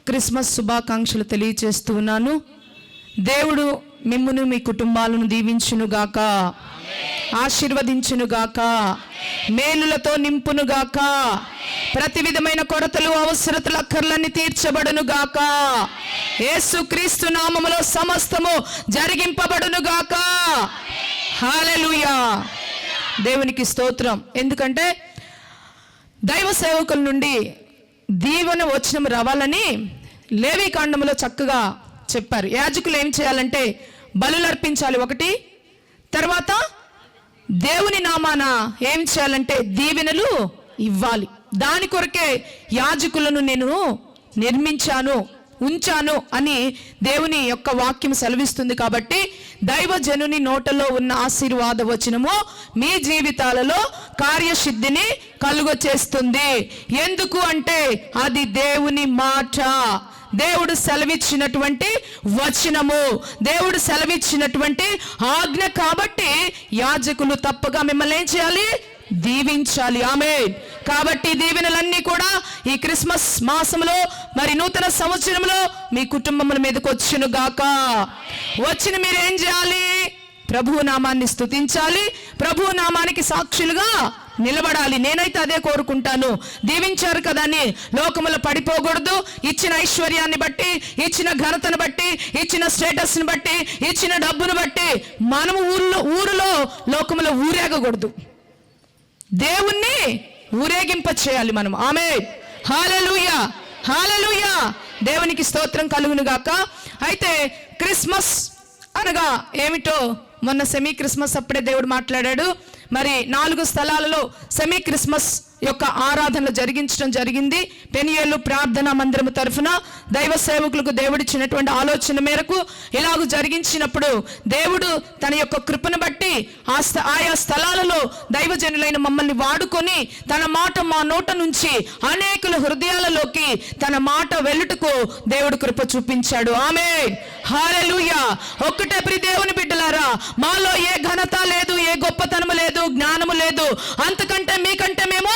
Christmas శుభాకాంక్షలు తెలియజేస్తూ ఉన్నాను. దేవుడు మిమ్మును మీ కుటుంబాలను దీవించునుగాక, ఆశీర్వదించునుగాక, మేలులతో నింపునుగాక, ప్రతి విధమైన కొరతలు అవసరతలు అక్కర్లన్నీ తీర్చబడునుగాక, యేసుక్రీస్తు నామములో సమస్తము జరిగింపబడునుగాక. హల్లెలూయా. దేవునికి స్తోత్రం. ఎందుకంటే దైవ సేవకుల నుండి దీవెన వచనం రావాలని లేవి కాండములో చక్కగా చెప్పారు. యాజకులు ఏం చేయాలంటే బలులు అర్పించాలి ఒకటి, తర్వాత దేవుని నామాన ఏం చేయాలంటే దీవెనలు ఇవ్వాలి. దాని కొరకే యాజకులను నేను నిర్మించాను, ఉంచాను అని దేవుని యొక్క వాక్యం సెలవిస్తుంది. కాబట్టి దైవజనుని నోటలో ఉన్న ఆశీర్వాద వచనము మీ జీవితాలలో కార్యసిద్ధిని కలుగచేస్తుంది. ఎందుకు అంటే అది దేవుని మాట, దేవుడు సెలవిచ్చినటువంటి వచనము, దేవుడు సెలవిచ్చినటువంటి ఆజ్ఞ. కాబట్టి యాజకులు తప్పగా మిమ్మల్ని ఏం చేయాలి? దీవించాలి. ఆమేన్. కాబట్టి దీవెనలన్నీ కూడా ఈ క్రిస్మస్ మాసంలో మరి నూతన సంవత్సరంలో మీ కుటుంబముల మీదకి వచ్చును గాక. వచ్చిన మీరు ఏం చేయాలి? ప్రభువు నామాన్ని స్తుతించాలి, ప్రభువు నామానికి సాక్షులుగా నిలబడాలి. నేనైతే అదే కోరుకుంటాను. దీవించారు కదా అని లోకములో పడిపోకూడదు. ఇచ్చిన ఐశ్వర్యాన్ని బట్టి, ఇచ్చిన ఘనతను బట్టి, ఇచ్చిన స్టేటస్ని బట్టి, ఇచ్చిన డబ్బును బట్టి మనము ఊరిలో లోకములో ఊరేగకూడదు. దేవుణ్ణి ఊరేగింప చేయాలి మనం. ఆమేన్. హల్లెలూయా, హల్లెలూయా. దేవునికి స్తోత్రం కలుగును గాక. అయితే క్రిస్మస్ అనగా ఏమిటో మొన్న సెమీ క్రిస్మస్ అప్పుడే దేవుడు మాట్లాడాడు. మరి 4 స్థలాలలో సెమీ క్రిస్మస్ యొక్క ఆరాధనలు జరిగించడం జరిగింది. పెనియేలు ప్రార్థనా మందిరము తరఫున దైవ సేవకులకు దేవుడిచ్చినటువంటి ఆలోచన మేరకు ఇలాగ జరిగించినప్పుడు దేవుడు తన యొక్క కృపను బట్టి ఆయా స్థలాలలో దైవజనులైన మమ్మల్ని వాడుకొని తన మాట మా నోట నుంచి అనేకుల హృదయాలలోకి తన మాట వెళ్ళుటకు దేవుడు కృప చూపించాడు. ఆమేన్. హల్లెలూయా. ఒక్కటే ప్రియ దేవుని బిడ్డలారా, మాలో ఏ ఘనత లేదు, ఏ గొప్పతనము లేదు, జ్ఞానము లేదు. అంతకంటే మీకంటే మేము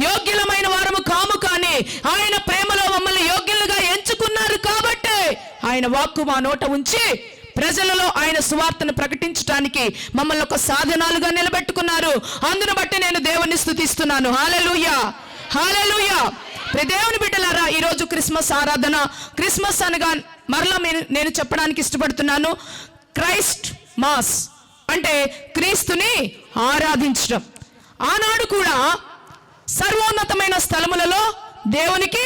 యోగ్యులమైన వారము కాము, కానీ ఆయన ప్రేమలో మమ్మల్ని యోగ్యులుగా ఎంచుకున్నారు. కాబట్టి ఆయన వాక్కు మా నోట ఉంచి ప్రజలలో ఆయన సువార్తను ప్రకటించడానికి మమ్మల్ని ఒక సాధనాలుగా నిలబెట్టుకున్నారు. అందును బట్టి నేను దేవుని స్తుతిస్తున్నాను. హల్లెలూయా, హల్లెలూయా. దేవుని బిడ్డలారా, ఈరోజు క్రిస్మస్ ఆరాధన. క్రిస్మస్ అనగా మరలా నేను చెప్పడానికి ఇష్టపడుతున్నాను, క్రైస్ట్ మాస్ అంటే క్రీస్తుని ఆరాధించడం. ఆనాడు కూడా సర్వోన్నతమైన స్థలములలో దేవునికి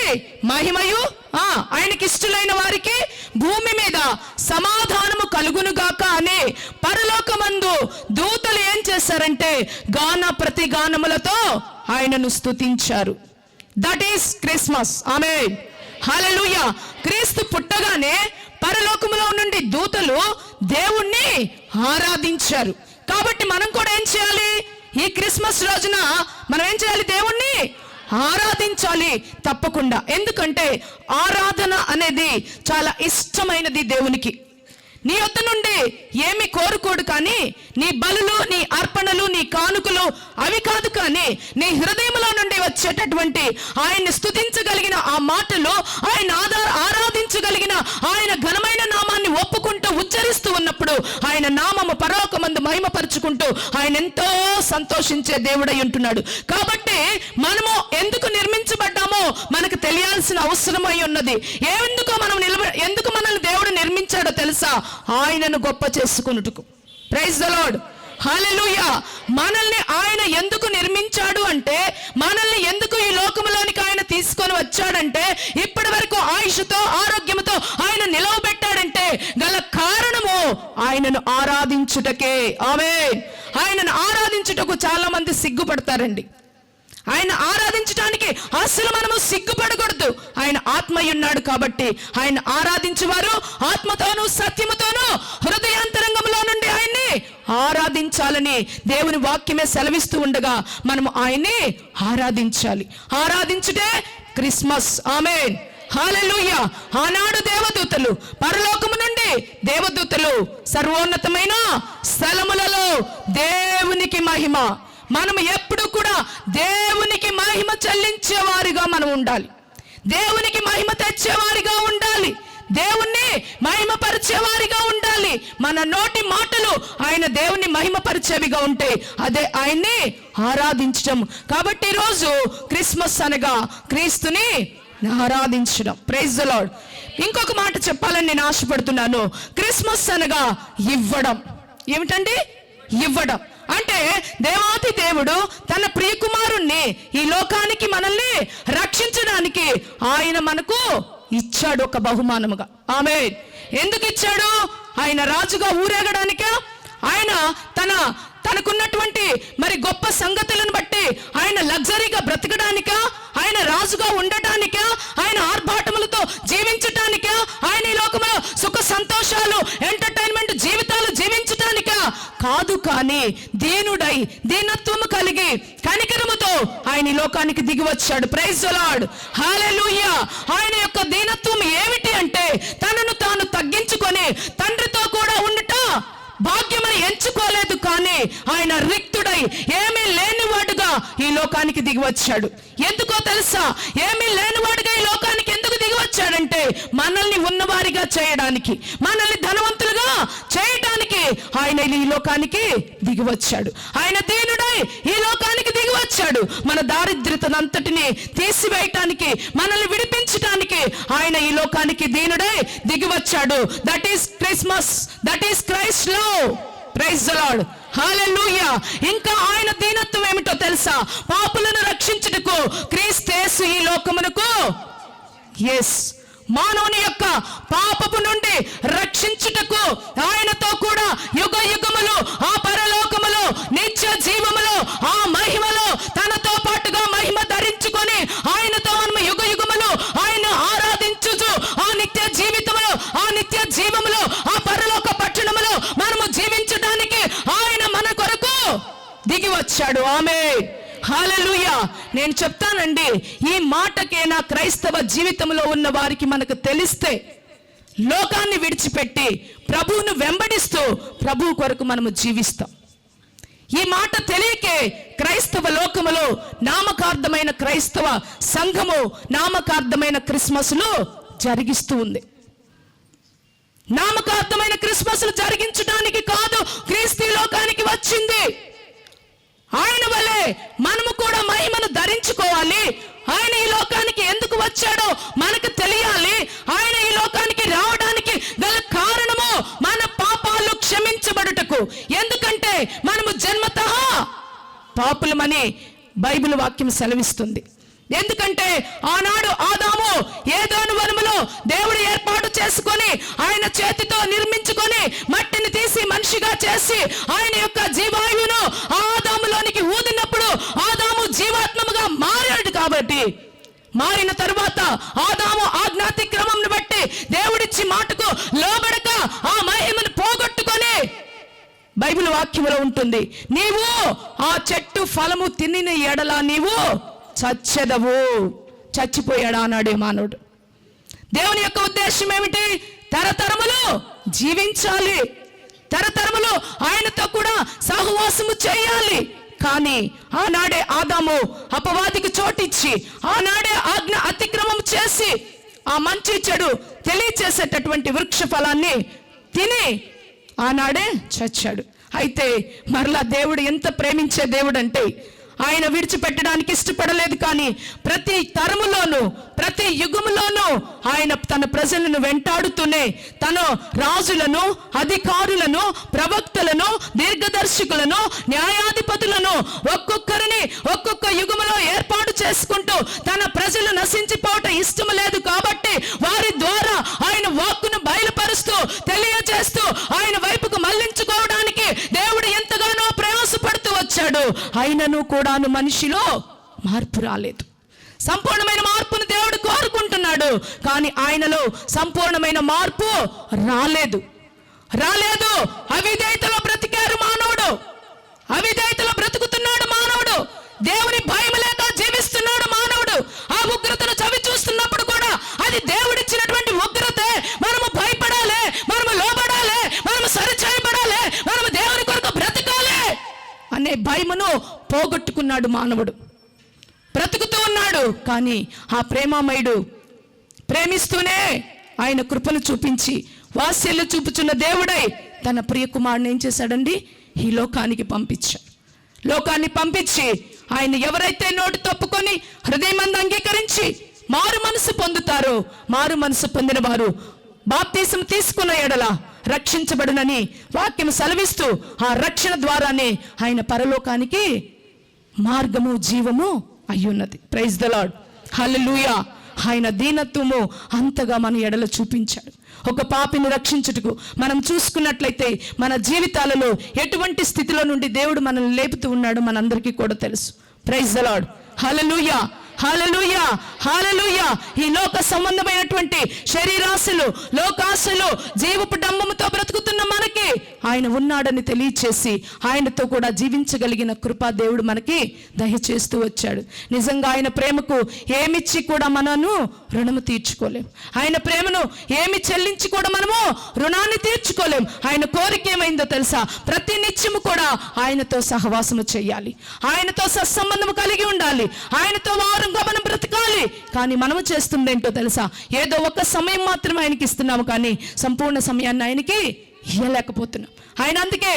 మహిమయు, ఆయనకి ఇష్టలైన వారికి భూమి మీద సమాధానము కలుగునుగాక అనే పరలోకమందు దూతలు ఏం చేశారంటే గాన ప్రతి గానములతో ఆయనను స్తుతించారు. That is Christmas. ఆమేన్. హల్లెలూయా. క్రీస్తు పుట్టగానే పరలోకములో నుండి దూతలు దేవుణ్ణి ఆరాధించారు. కాబట్టి మనం కూడా ఏం చేయాలి? ఈ క్రిస్మస్ రోజున మనం ఏం చేయాలి? దేవుణ్ణి ఆరాధించాలి తప్పకుండా. ఎందుకంటే ఆరాధన అనేది చాలా ఇష్టమైనది దేవునికి. నీ వద్ద నుండి ఏమి కోరుకోడు, కానీ నీ బలులు, నీ అర్పణలు, నీ కానుకలు అవి కాదు, కానీ నీ హృదయంలో నుండి వచ్చేటటువంటి ఆయన్ని స్తుతించగలిగిన ఆ మాటలు, ఆయన ఆరాధించగలిగిన ఆయన ఘనమైన నామాన్ని ఒప్పుకుంటూ ఉచ్చరిస్తూ ఉన్నప్పుడు ఆయన నామము పరలోకమందు మహిమపరుచుకుంటూ ఆయన ఎంతో సంతోషించే దేవుడై ఉంటున్నాడు. కాబట్టి మనము ఎందుకు నిర్మించబడ్డామో మనకు తెలియాల్సిన అవసరమై ఉన్నది. ఎందుకు మనల్ని దేవుడు నిర్మించాడో తెలుసా? ఆయనను గొప్ప చేసుకున్నట్టుకు. Praise the Lord. హల్లెలూయా. మనల్ని ఆయన ఎందుకు నిర్మించాడు అంటే, మనల్ని ఎందుకు ఈ లోకములోనికి ఆయన తీసుకొని వచ్చాడంటే, ఇప్పటి వరకు ఆయుష్తో ఆరోగ్యంతో ఆయన నిలవబెట్టాడంటే గల కారణము ఆయనను ఆరాధించుటకే. ఆమేన్. ఆయనను ఆరాధించుటకు చాలా మంది సిగ్గుపడతారండి. ఆయన ఆరాధించడానికి అసలు మనము సిగ్గుపడకూడదు. ఆయన ఆత్మయున్నాడు కాబట్టి ఆయన ఆరాధించేవారు ఆత్మతోనూ సత్యముతోనూ హృదయాంతరంగంలో నుండి ఆయన్ని ఆరాధించాలని దేవుని వాక్యమే సెలవిస్తూ ఉండగా మనము ఆయన్ని ఆరాధించాలి. ఆరాధించుటే క్రిస్మస్. ఆమేన్. హల్లెలూయా. ఆనాడు దేవదూతలు, పరలోకము నుండి దేవదూతలు సర్వోన్నతమైన స్థలములలో దేవునికి మహిమ. మనం ఎప్పుడు కూడా దేవునికి మహిమ చెల్లించేవారిగా మనం ఉండాలి. దేవునికి మహిమ తెచ్చేవారిగా ఉండాలి. దేవుణ్ణి మహిమపరిచేవారిగా ఉండాలి. మన నోటి మాటలు ఆయన దేవుణ్ణి మహిమపరిచేవిగా ఉంటాయి. అదే ఆయన్ని ఆరాధించడం. కాబట్టి ఈరోజు క్రిస్మస్ అనగా క్రీస్తుని ఆరాధించడం. Praise the Lord. ఇంకొక మాట చెప్పాలని నేను ఆశపడుతున్నాను. క్రిస్మస్ అనగా ఇవ్వడం. ఏమిటండి? ఇవ్వడం అంటే దేవాతి దేవుడు తన ప్రియకుమారుణ్ణి ఈ లోకానికి మనల్ని రక్షించడానికి ఆయన మనకు ఇచ్చాడు ఒక బహుమానముగా. ఆమేన్. ఎందుకు ఇచ్చాడు? ఆయన రాజుగా ఊరేగడానికా? ఆయన తనకున్నటువంటి మరి గొప్ప సంగతులను బట్టి ఆయన లగ్జరీగా బ్రతకడానికా? ఆయన రాజుగా ఉండటానికా? ఆయన ఆర్భాటములతో జీవించటానికా? ఆయన ఈ లోకంలో సుఖ సంతోషాలు ఎంటర్టైన్మెంట్ జీవితాలు జీవించటానికా? కాదు. కానీ దీనుడై దీనత్వము కలిగి కనికరముతో ఆయన ఈ లోకానికి దిగి వచ్చాడు. Praise the Lord. హల్లెలూయా. ఆయన యొక్క దీనత్వం ఏమిటి అంటే తనను తాను తగ్గించుకొని తండ్రితో కూడా ఉండట భాగ్యమని ఎంచుకోలేదు. కానీ ఆయన రిక్తుడై ఏమీ లేనివాడుగా ఈ లోకానికి దిగి వచ్చాడు. ఎందుకో తెలుసా? ఏమీ లేనివాడుగా ఈ లోకానికి ఎందుకు దిగి వచ్చాడంటే మనల్ని ఉన్నవారిగా చేయడానికి, మనల్ని ధనవంతులుగా చేయడానికి ఆయన ఈ లోకానికి దిగి వచ్చాడు. ఆయన దీనుడై ఈ లోకానికి దిగి వచ్చాడు. మన దారిద్ర్యతనంతటిని తీసివేయటానికి, మనల్ని విడిపించటానికి ఆయన ఈ లోకానికి దీనుడై దిగి వచ్చాడు. That is Christmas. That is Christ love. Praise the Lord. Hallelujah. ఇంకా ఆయన దీనత్వం ఏమిటో తెలుసా? పాపులను రక్షించుటకు క్రీస్తు ఈ లోకమునకు మానవుని యొక్క పాపపు నుండి రక్షించుటకు ఆయనతో కూడా యుగ యుగములు ఆ పరలోకములో నిత్య జీవములో ఆ మహిమలో తనతో పాటుగా మహిమ ధరించుకొని ఆయనతో మనము యుగ యుగములు ఆయన ఆరాధించుచు ఆ నిత్య జీవితములో ఆ నిత్య జీవములో ఆ పరలోక పట్టణములో మనము జీవించడానికి ఆయన మన కొరకు దిగి వచ్చాడు. ఆమేన్. హల్లెలూయా. నేను చెప్తానండి, ఈ మాటకేనా క్రైస్తవ జీవితంలో ఉన్న వారికి మనకు తెలిస్తే లోకాన్ని విడిచిపెట్టి ప్రభువును వెంబడిస్తూ ప్రభువు కొరకు మనము జీవిస్తాం. ఈ మాట తెలియకే క్రైస్తవ లోకములో నామకార్థమైన క్రైస్తవ సంఘము నామకార్థమైన క్రిస్మస్లు జరిగిస్తూ ఉంది. నామకార్థమైన క్రిస్మస్లు జరిగించడానికి కాదు క్రీస్తు లోకానికి వచ్చింది. ఆయన వలె మనము కూడా మహిమను ధరించుకోవాలి. ఆయన ఈ లోకానికి ఎందుకు వచ్చాడో మనకు తెలియాలి. ఆయన ఈ లోకానికి రావడానికి గల కారణము మన పాపాలు క్షమించబడుటకు. ఎందుకంటే మనము జన్మతః పాపులమని బైబిల్ వాక్యం సెలవిస్తుంది. ఎందుకంటే ఆనాడు ఆదాము ఏదోను వనములో దేవుడు ఏర్పాటు చేసుకొని ఆయన చేతితో నిర్మించుకొని మట్టిని తీసి మనిషిగా చేసి ఆయన యొక్క జీవాయువును ఆదాములోనికి ఊదినప్పుడు ఆదాము జీవాత్మముగా మారాడు. కాబట్టి మారిన తరువాత ఆదాము ఆజ్ఞాతిక్రమంను బట్టి దేవుడిచ్చి మాటకు లోబడక ఆ మహిమను పోగొట్టుకొని బైబిల్ వాక్యంలో ఉంటుంది, నీవు ఆ చెట్టు ఫలము తినిన ఎడల నీవు చచ్చెదవు. చచ్చిపోయాడు ఆనాడే మానవుడు. దేవుని యొక్క ఉద్దేశం ఏమిటి? తరతరములు జీవించాలి, తరతరములు ఆయనతో కూడా సహవాసము చేయాలి. కానీ ఆనాడే ఆదాము అపవాదికి చోటిచ్చి ఆనాడే ఆజ్ఞ అతిక్రమం చేసి ఆ మంచి చెడు తెలియచేసేటటువంటి వృక్ష ఫలాన్ని తిని ఆనాడే చచ్చాడు. అయితే మరలా దేవుడు ఎంత ప్రేమించే దేవుడు అంటే ఆయన విడిచిపెట్టడానికి ఇష్టపడలేదు. కానీ ప్రతి తరములోనూ ప్రతి యుగములోనూ ఆయన తన ప్రజలను వెంటాడుతూనే తన రాజులను, అధికారులను, ప్రవక్తలను, దీర్ఘదర్శకులను, న్యాయాధిపతులను ఒక్కొక్కరిని ఒక్కొక్క యుగములో ఏర్పాటు చేసుకుంటూ తన ప్రజలు నశించిపోవటం ఇష్టం లేదు. కాబట్టి వారి ద్వారా ఆయన వాక్కును బయలుపరుస్తూ తెలియజేస్తూ ఆయన వైపుకు మళ్లించుకోవడానికి దేవుడు ఎంతగానో ప్రయాసపడుతూ వచ్చాడు. అయినను కూడాను మనిషిలో మార్పు రాలేదు. సంపూర్ణమైన మార్పును దేవుడు కోరుకుంటున్నాడు, కానీ ఆయనలో సంపూర్ణమైన మార్పు రాలేదు. అవిధేయతలో బ్రతికారు మానవుడు, అవిధేయతలో బ్రతుకుతున్నాడు మానవుడు. దేవుని భయం లేక జీవిస్తున్నాడు మానవుడు. ఆ ఉగ్రతను చవి చూస్తున్నప్పుడు కూడా అది దేవుడిచ్చినటువంటి ఉగ్రతే. మనము భయపడాలి, మనము లోబడాలి, మనము సరిచేయబడాలి, మనము దేవుని కొరకు బ్రతకాలి అనే భయమును పోగొట్టుకున్నాడు మానవుడు. బ్రతుకుతూ ఉన్నాడు, కానీ ఆ ప్రేమామయుడు ప్రేమిస్తూనే ఆయన కృపను చూపించి వాత్సల్యం చూపుచున్న దేవుడై తన ప్రియ కుమారుని ఏం చేశాడండి? ఈ లోకానికి పంపించాడు. లోకాన్ని పంపించి ఆయన ఎవరైతే నోటితో ఒప్పుకొని హృదయమందు అంగీకరించి మారు మనసు పొందుతారో, మారు మనసు పొందిన వారు బాప్తీసం తీసుకున్న ఎడల రక్షించబడునని వాక్యం సెలవిస్తూ ఆ రక్షణ ద్వారానే ఆయన పరలోకానికి మార్గము జీవము అయ్యున్నది. Praise the Lord, hallelujah. ఆయన దీనత్వము అంతగా మన ఎడల చూపించాడు. ఒక పాపిని రక్షించుటకు మనం చూసుకున్నట్లయితే మన జీవితాలలో ఎటువంటి స్థితిలో నుండి దేవుడు మనల్ని లేపుతూ ఉన్నాడో మనందరికీ కూడా తెలుసు. ప్రైజ్ ద లార్డ్, హల్లెలూయా, హల్లెలూయా, హల్లెలూయా. ఈ లోక సంబంధమైనటువంటి శరీరాశలు, లోకాశలు, జీవపు డంబముతో బ్రతుకుతున్న మనకి ఆయన ఉన్నాడని తెలియచేసి ఆయనతో కూడా జీవించగలిగిన కృపా దేవుడు మనకి దయచేస్తూ వచ్చాడు. నిజంగా ఆయన ప్రేమకు ఏమిచ్చి కూడా మనను రుణము తీర్చుకోలేం. ఆయన ప్రేమను ఏమి చెల్లించి కూడా మనము రుణాన్ని తీర్చుకోలేం. ఆయన కోరిక ఏమైందో తెలుసా? ప్రతి నిత్యము కూడా ఆయనతో సహవాసము చేయాలి, ఆయనతో సత్సంబంధము కలిగి ఉండాలి, ఆయనతో వారంగా మనం బ్రతకాలి. కానీ మనము చేస్తుందేంటో తెలుసా? ఏదో ఒక సమయం మాత్రమే ఆయనకి ఇస్తున్నాము, కానీ సంపూర్ణ సమయాన్ని ఆయనకి ఇవ్వలేకపోతున్నాం. ఆయన అందుకే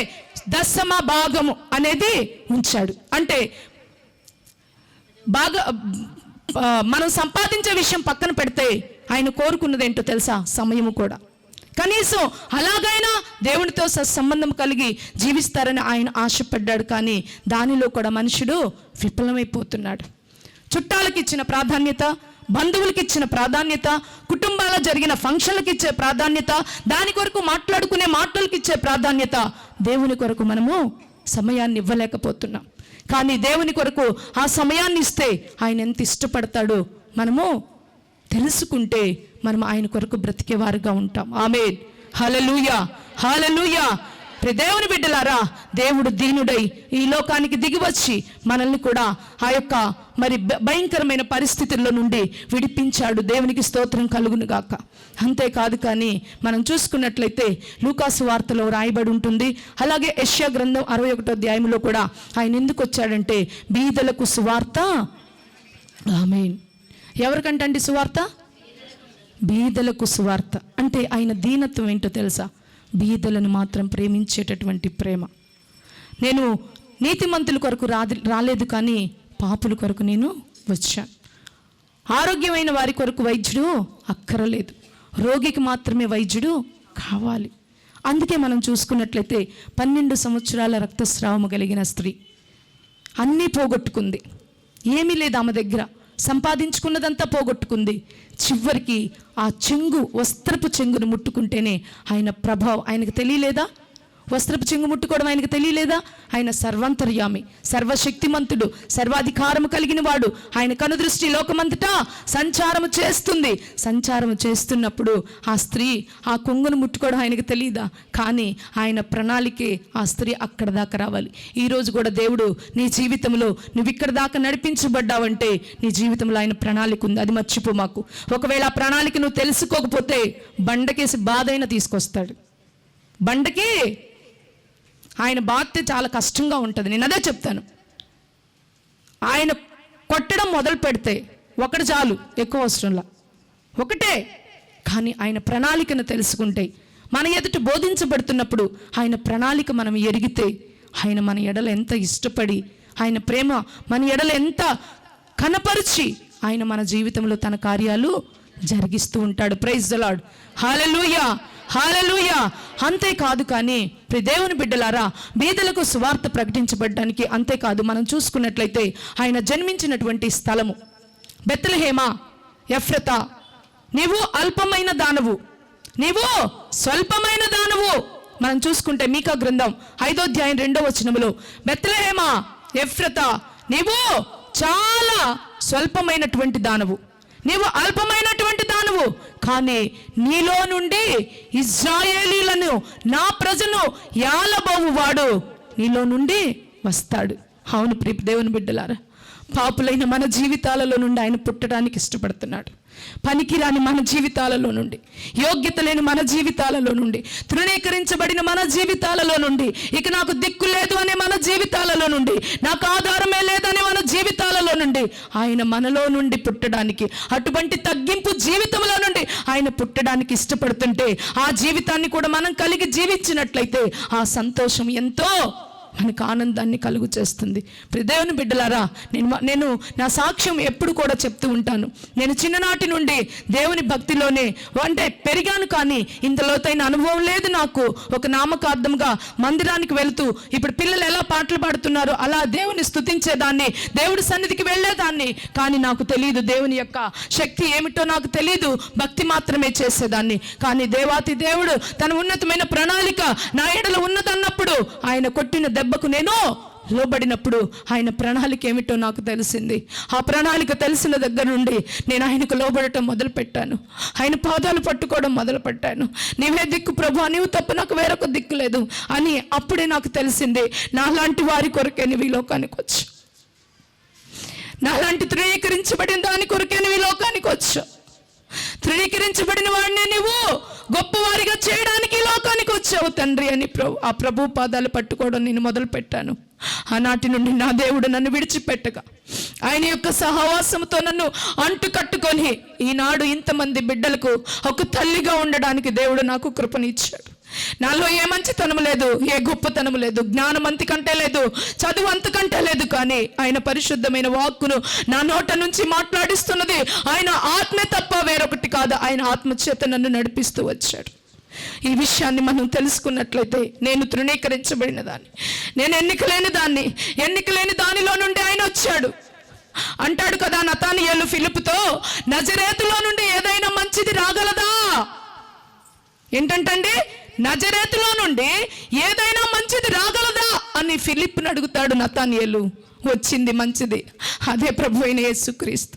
దశమ భాగము అనేది ఉంచాడు. అంటే బాగా మనం సంపాదించే విషయం పక్కన పెడితే ఆయన కోరుకున్నది ఏంటో తెలుసా? సమయము కూడా. కనీసం అలాగైనా దేవునితో సత్సంబంధం కలిగి జీవిస్తారని ఆయన ఆశపడ్డాడు. కానీ దానిలో కూడా మనుషుడు విఫలమైపోతున్నాడు. చుట్టాలకు ఇచ్చిన ప్రాధాన్యత, బంధువులకి ఇచ్చిన ప్రాధాన్యత, కుటుంబాల్లో జరిగిన ఫంక్షన్లకు ఇచ్చే ప్రాధాన్యత, దాని కొరకు మాట్లాడుకునే మాటలకు ఇచ్చే ప్రాధాన్యత, దేవుని కొరకు మనము సమయాన్ని ఇవ్వలేకపోతున్నాం. కానీ దేవుని కొరకు ఆ సమయాన్ని ఇస్తే ఆయన ఎంత ఇష్టపడతాడో మనము తెలుసుకుంటే మనం ఆయన కొరకు బ్రతికేవారుగా ఉంటాం. ఆమేన్, హల్లెలూయా, హల్లెలూయా. దేవుని బిడ్డలారా, దేవుడు దీనుడై ఈ లోకానికి దిగివచ్చి మనల్ని కూడా ఆ యొక్క మరి భయంకరమైన పరిస్థితుల్లో నుండి విడిపించాడు. దేవునికి స్తోత్రం కలుగును గాక. అంతేకాదు, కానీ మనం చూసుకున్నట్లయితే లూకాసు వార్తలో రాయబడి ఉంటుంది. అలాగే యెషయా గ్రంథం 61వ అధ్యాయంలో కూడా ఆయన ఎందుకు వచ్చాడంటే బీదలకు సువార్త. ఆమేన్. ఎవరికంటండి సువార్త? బీదలకు సువార్త. అంటే ఆయన దీనత్వం ఏంటో తెలుసా? బీదలను మాత్రం ప్రేమించేటటువంటి ప్రేమ. నేను నీతిమంతుల కొరకు రాలేదు, కానీ పాపుల కొరకు నేను వచ్చాను. ఆరోగ్యమైన వారి కొరకు వైద్యుడు అక్కరలేదు, రోగికి మాత్రమే వైద్యుడు కావాలి. అందుకే మనం చూసుకున్నట్లయితే 12 సంవత్సరాల రక్తస్రావము కలిగిన స్త్రీ అన్నీ పోగొట్టుకుంది. ఏమీ లేదు ఆమె దగ్గర, సంపాదించుకున్నదంతా పోగొట్టుకుంది. చివరికి ఆ చెంగు, వస్త్రపు చెంగును ముట్టుకుంటేనే ఆయన ప్రభావం ఆయనకు తెలియలేదా? వస్త్రపు చెంగు ముట్టుకోవడం ఆయనకు తెలియలేదా? ఆయన సర్వాంతర్యామి, సర్వశక్తిమంతుడు, సర్వాధికారము కలిగిన వాడు. ఆయన కనుదృష్టి లోకమంతటా సంచారము చేస్తుంది. సంచారము చేస్తున్నప్పుడు ఆ స్త్రీ ఆ కొంగును ముట్టుకోవడం ఆయనకు తెలియదా? కానీ ఆయన ప్రణాళికే ఆ స్త్రీ అక్కడ దాకా రావాలి. ఈరోజు కూడా దేవుడు నీ జీవితంలో నువ్వు ఇక్కడ దాకా నడిపించబడ్డావంటే నీ జీవితంలో ఆయన ప్రణాళిక ఉంది. అది మర్చిపో మాకు. ఒకవేళ ఆ ప్రణాళిక నువ్వు తెలుసుకోకపోతే బండకేసి బాధ అయినా తీసుకొస్తాడు. బండకి ఆయన బాధ్యత చాలా కష్టంగా ఉంటుంది. నేను అదే చెప్తాను. ఆయన కొట్టడం మొదలు పెడితే ఒకటి చాలు, ఎక్కువ అవసరంలా, ఒకటే. కానీ ఆయన ప్రణాళికను తెలుసుకుంటే, మన ఎదుట బోధించబడుతున్నప్పుడు ఆయన ప్రణాళిక మనం ఎరిగితే, ఆయన మన ఎడల ఎంత ఇష్టపడి, ఆయన ప్రేమ మన ఎడల ఎంత కనపరిచి ఆయన మన జీవితంలో తన కార్యాలు జరిగిస్తూ ఉంటాడు. ప్రైజ్ ద లార్డ్, హల్లెలూయా, హల్లెలూయా. అంతేకాదు, కానీ దేవుని బిడ్డలారా, బీదలకు సువార్త ప్రకటించబడ్డానికి అంతేకాదు, మనం చూసుకున్నట్లయితే ఆయన జన్మించినటువంటి స్థలము బెత్లెహేమ, ఎఫ్రతా. నీవు అల్పమైన దానవు, నీవు స్వల్పమైన దానవు. మనం చూసుకుంటే మీకా గ్రంథం 5వ అధ్యాయం 2వ వచనములో బెత్లెహేమ, ఎఫ్రతా, నీవు చాలా స్వల్పమైనటువంటి దానవు, నీవు అల్పమైనటువంటి దానవు, కానీ నీలో నుండి ఇశ్రాయేలీలను, నా ప్రజను యాలబోవు వాడు నీలో నుండి వస్తాడు. అవును ప్రియ దేవుని బిడ్డలారా, పాపులైన మన జీవితాలలో నుండి ఆయన పుట్టడానికి ఇష్టపడుతున్నాడు. పనికిరాని మన జీవితాలలో నుండి, యోగ్యత లేని మన జీవితాలలో నుండి, తృణీకరించబడిన మన జీవితాలలో నుండి, ఇక నాకు దిక్కు లేదు అనే మన జీవితాలలో నుండి, నాకు ఆధారమే లేదనే మన జీవితాలలో నుండి ఆయన మనలో నుండి పుట్టడానికి, అటువంటి తగ్గింపు జీవితంలో నుండి ఆయన పుట్టడానికి ఇష్టపడుతుంటే ఆ జీవితాన్ని కూడా మనం కలిగి జీవించినట్లయితే ఆ సంతోషం ఎంతో మనకు ఆనందాన్ని కలుగు చేస్తుంది. దేవుని బిడ్డలారా, నేను నా సాక్ష్యం ఎప్పుడు కూడా చెప్తూ ఉంటాను. నేను చిన్ననాటి నుండి దేవుని భక్తిలోనే అంటే పెరిగాను, కానీ ఇంత లోతైన అనుభవం లేదు నాకు. ఒక నామకార్థంగా మందిరానికి వెళుతూ ఇప్పుడు పిల్లలు ఎలా పాటలు పాడుతున్నారో అలా దేవుని స్తుతించేదాన్ని, దేవుడి సన్నిధికి వెళ్ళేదాన్ని. కానీ నాకు తెలియదు దేవుని యొక్క శక్తి ఏమిటో నాకు తెలియదు, భక్తి మాత్రమే చేసేదాన్ని. కానీ దేవాతి దేవుడు తన ఉన్నతమైన ప్రణాళిక నా ఎడల ఉన్నదన్నప్పుడు, ఆయన కొట్టిన దెబ్బకు నేను లోబడినప్పుడు ఆయన ప్రణాళిక ఏమిటో నాకు తెలిసింది. ఆ ప్రణాళిక తెలిసిన దగ్గర నుండి నేను ఆయనకు లోబడటం మొదలుపెట్టాను. ఆయన పాదాలు పట్టుకోవడం మొదలుపెట్టాను. నీవే దిక్కు ప్రభు, నీవు తప్ప నాకు వేరొక దిక్కు లేదు అని అప్పుడే నాకు తెలిసింది. నాలాంటి వారి కొరకే నువ్వు ఈ లోకానికి వచ్చు, నాలాంటి తృణీకరించబడిన దాని కొరకే నువ్వు ఈ లోకానికి వచ్చు, తృణీకరించబడిన వాడిని నువ్వు గొప్పవారిగా చేయడానికి లోకానికి వచ్చావు తండ్రి అని ఆ ప్రభు పాదాలు పట్టుకోవడం నేను మొదలు పెట్టాను. ఆనాటి నుండి నా దేవుడు నన్ను విడిచిపెట్టగా, ఆయన యొక్క సహవాసంతో నన్ను అంటు కట్టుకొని ఈనాడు ఇంతమంది బిడ్డలకు ఒక తల్లిగా ఉండడానికి దేవుడు నాకు కృపనిచ్చాడు. నాలో ఏ మంచితనం లేదు, ఏ గొప్పతనం లేదు, జ్ఞానం అంతకంటే లేదు, చదువు అంతకంటే లేదు. కానీ ఆయన పరిశుద్ధమైన వాక్కును నా నోట నుంచి మాట్లాడిస్తున్నది ఆయన ఆత్మే తప్ప వేరొకటి కాదు. ఆయన ఆత్మచేత నన్ను నడిపిస్తూ వచ్చాడు. ఈ విషయాన్ని మనం తెలుసుకున్నట్లయితే, నేను తృణీకరించబడిన దాన్ని, నేను ఎన్నిక లేని దానిలో నుండి ఆయన వచ్చాడు. అంటాడు కదా నతానియేలు ఫిలిప్పుతో, నజరేతులో నుండి ఏదైనా మంచిది రాగలదా? ఏంటంటండి, నజరేతులో నుండి ఏదైనా మంచిది రాగలదా అని ఫిలిప్పుని అడుగుతాడు నతానియేలు. వచ్చింది మంచిది, అదే ప్రభు అయిన యేసుక్రీస్తు.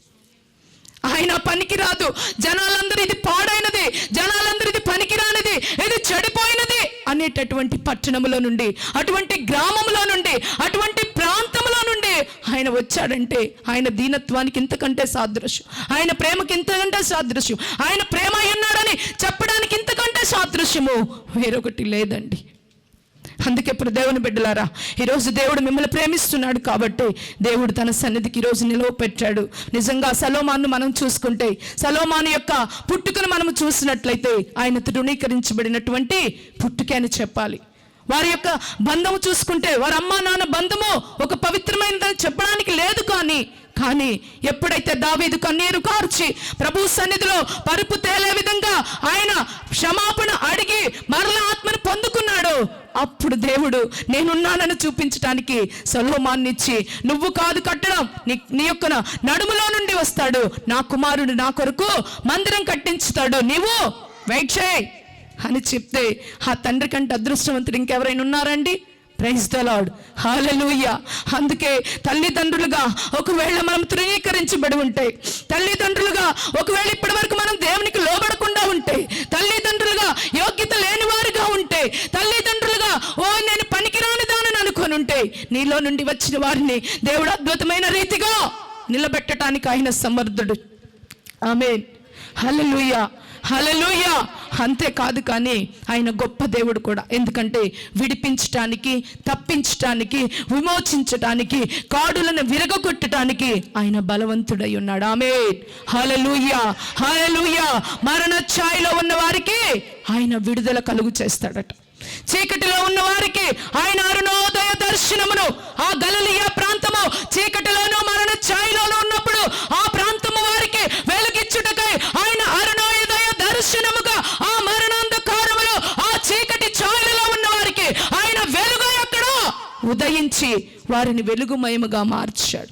ఆయన పనికి రాదు, జనాలందరూ ఇది పాడైనది, జనాలందరూ ఇది పనికిరానిది, ఇది చెడిపోయినది అనేటటువంటి పట్టణంలో నుండి, అటువంటి గ్రామంలో నుండి, అటువంటి ప్రాంతంలో నుండి ఆయన వచ్చాడంటే ఆయన దీనత్వానికి ఇంతకంటే సాదృశ్యం, ఆయన ప్రేమకి ఇంతకంటే సాదృశ్యం, ఆయన ప్రేమ ఉన్నాడని చెప్పడానికి ఇంతకంటే సాదృశ్యము వేరొకటి లేదండి. అందుకే ఇప్పుడు దేవుని బిడ్డలారా, ఈరోజు దేవుడు మిమ్మల్ని ప్రేమిస్తున్నాడు కాబట్టి దేవుడు తన సన్నిధికి ఈరోజు నిలువ పెట్టాడు. నిజంగా సలోమాను మనం చూసుకుంటే, సలోమాను యొక్క పుట్టుకను మనం చూసినట్లయితే ఆయన తృణీకరించబడినటువంటి పుట్టుకే అని చెప్పాలి. వారి యొక్క బంధము చూసుకుంటే వారి అమ్మా నాన్న బంధము ఒక పవిత్రమైనదని చెప్పడానికి లేదు. కానీ ఎప్పుడైతే దావీదు కన్నీరు కార్చి ప్రభు సన్నిధిలో పరుపు తేలే విధంగా ఆయన క్షమాపణ అడిగి మరలా ఆత్మను పొందుకున్నాడు, అప్పుడు దేవుడు నేనున్నానని చూపించడానికి సొలొమోనునిచ్చి, నువ్వు కాదు కట్టడం, నీ యొక్క నడుములో నుండి వస్తాడు, నా కుమారుడు నా కొరకు మందిరం కట్టించుతాడు, నీవు వెయిట్ చేయి అని చెప్తే ఆ తండ్రి కంటే అదృష్టవంతుడు ఇంకెవరైనా ఉన్నారండి? ప్రైజ్ ద లార్డ్, హల్లెలూయా. అందుకే తల్లిదండ్రులుగా ఒకవేళ మనం తృణీకరించబడి ఉంటే, తల్లిదండ్రులుగా ఒకవేళ ఇప్పటి వరకు మనం దేవునికి లోబడకుండా ఉంటే, తల్లిదండ్రులుగా యోగ్యత లేని వారిగా ఉంటే, తల్లిదండ్రులుగా నేను పనికిరాని దానని అనుకొని ఉంటే, నీలో నుండి వచ్చిన వారిని దేవుడు అద్భుతమైన రీతిగా నిలబెట్టడానికి ఆయన సమర్థుడు. ఆమేన్, హల్లెలూయా, హల్లెలూయా. అంతేకాదు, కానీ ఆయన గొప్ప దేవుడు కూడా. ఎందుకంటే విడిపించటానికి, తప్పించటానికి, విమోచించటానికి, కాడులను విరగొట్టడానికి ఆయన బలవంతుడై ఉన్నాడు. ఆమేన్, హల్లెలూయా, హల్లెలూయా. మరణ ఛాయలో ఉన్న వారికి ఆయన విడుదల కలుగు చేస్తాడట. చీకటిలో ఉన్న వారికి ఆయన అరుణోదయ దర్శనమును, ఆ గలిలయ ప్రాంతము చీకటిలోనూ మరణ ఛాయలోనూ ఉన్నప్పుడు ఆ ప్రాంతము వారికి వెలుగిచ్చుటకై ఆయన అరుణోదయ దర్శనముగా ఆ మరణాంధకారములో ఆ చీకటి ఛాయలలో ఉన్న వారికి ఆయన వెలుగు ఎక్కడో ఉదయించి వారిని వెలుగుమయముగా మార్చాడు.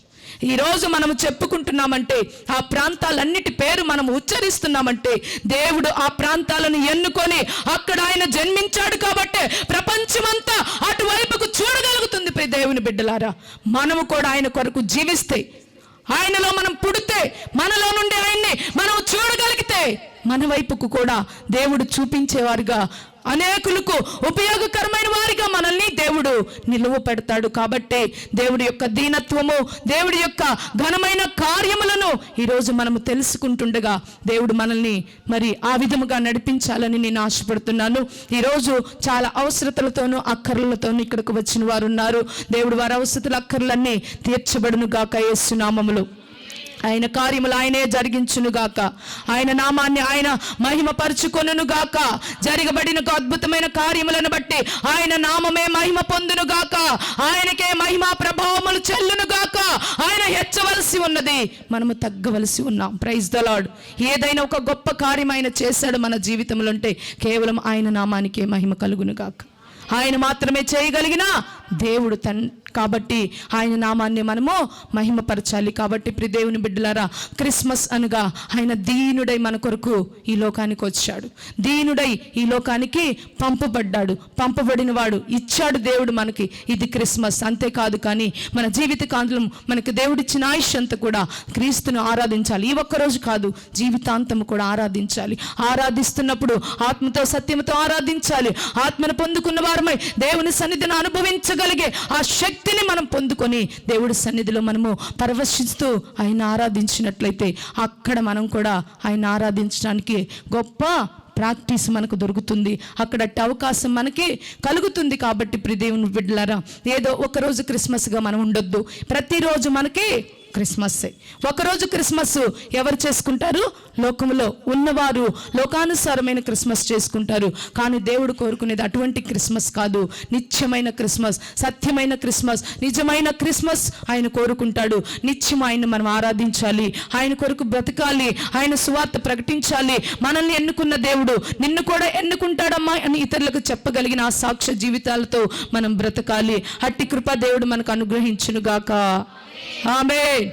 ఈరోజు మనము చెప్పుకుంటున్నామంటే, ఆ ప్రాంతాలన్నిటి పేరు మనము ఉచ్చరిస్తున్నామంటే, దేవుడు ఆ ప్రాంతాలను ఎన్నుకొని అక్కడ ఆయన జన్మించాడు కాబట్టి ప్రపంచమంతా అటువైపుకు చూడగలుగుతుంది. ప్రియ దేవుని బిడ్డలారా, మనము కూడా ఆయన కొరకు జీవిస్తే, ఆయనలో మనం పుడితే, మనలో నుండి ఆయన్ని మనం చూడగలిగితే మన వైపుకు కూడా దేవుడు చూపించేవారుగా, అనేకులకు ఉపయోగకరమైన వారిగా మనల్ని దేవుడు నిలువ పెడతాడు. కాబట్టి దేవుడి యొక్క దీనత్వము, దేవుడి యొక్క ఘనమైన కార్యములను ఈరోజు మనము తెలుసుకుంటుండగా దేవుడు మనల్ని మరి ఆ విధముగా నడిపించాలని నేను ఆశపడుతున్నాను. ఈరోజు చాలా అవసరతలతోనూ అక్కర్లతోనూ ఇక్కడికి వచ్చిన వారు ఉన్నారు. దేవుడు వారి అవసరతల అక్కర్లన్నీ తీర్చబడును గాక యేసు నామములో. ఆయన కార్యములు ఆయనే జరిగించును గాక, ఆయన నామాన్ని ఆయన మహిమపరచుకొనును గాక. జరగబడిన అద్భుతమైన కార్యములను బట్టి ఆయన నామమే మహిమ పొందును గాక, ఆయనకే మహిమ ప్రభావములు చెల్లును గాక. ఆయన హెచ్చవలసి ఉన్నది, మనము తగ్గవలసి ఉన్నాం. Praise the Lord. ఏదైనా ఒక గొప్ప కార్యం ఆయన చేశాడు మన జీవితంలో అంటే కేవలం ఆయన నామానికే మహిమ కలుగును గాక. ఆయన మాత్రమే చేయగలిగిన దేవుడు కాబట్టి ఆయన నామాన్ని మనము మహిమపరచాలి. కాబట్టి ప్రియ దేవుని బిడ్డలారా, క్రిస్మస్ అనగా ఆయన దీనుడై మన కొరకు ఈ లోకానికి వచ్చాడు, దీనుడై ఈ లోకానికి పంపబడ్డాడు. పంపబడిన వాడు ఇచ్చాడు దేవుడు మనకి. ఇది క్రిస్మస్. అంతేకాదు కానీ మన జీవిత కాంతులు మనకి దేవుడిచ్చిన ఆయుష్ అంతా కూడా క్రీస్తును ఆరాధించాలి. ఈ ఒక్కరోజు కాదు, జీవితాంతం కూడా ఆరాధించాలి. ఆరాధిస్తున్నప్పుడు ఆత్మతో సత్యంతో ఆరాధించాలి. ఆత్మను పొందుకున్న వారమై దేవుని సన్నిధిని అనుభవించగలిగే ఆ శక్తిని మనం పొందుకొని దేవుడి సన్నిధిలో మనము పరవశిస్తూ ఆయన ఆరాధించినట్లయితే అక్కడ మనం కూడా ఆయన ఆరాధించడానికి గొప్ప ప్రాక్టీస్ మనకు దొరుకుతుంది. అక్కడ అవకాశం మనకి కలుగుతుంది. కాబట్టి ప్రియ దేవుని బిడ్డలారా, ఏదో ఒకరోజు క్రిస్మస్గా మనం ఉండొద్దు. ప్రతిరోజు మనకి క్రిస్మస్సే. ఒకరోజు క్రిస్మస్ ఎవరు చేసుకుంటారు? లోకంలో ఉన్నవారు లోకానుసారమైన క్రిస్మస్ చేసుకుంటారు. కానీ దేవుడు కోరుకునేది అటువంటి క్రిస్మస్ కాదు. నిత్యమైన క్రిస్మస్, సత్యమైన క్రిస్మస్, నిజమైన క్రిస్మస్ ఆయన కోరుకుంటాడు. నిత్యం ఆయన మనం ఆరాధించాలి, ఆయన కొరకు బ్రతకాలి, ఆయన సువార్త ప్రకటించాలి. మనల్ని ఎన్నుకున్న దేవుడు నిన్ను కూడా ఎన్నుకుంటాడమ్మా అని ఇతరులకు చెప్పగలిగిన ఆ సాక్ష్య జీవితాలతో మనం బ్రతకాలి. అట్టి కృప దేవుడు మనకు అనుగ్రహించును గాక. ఆమేన్.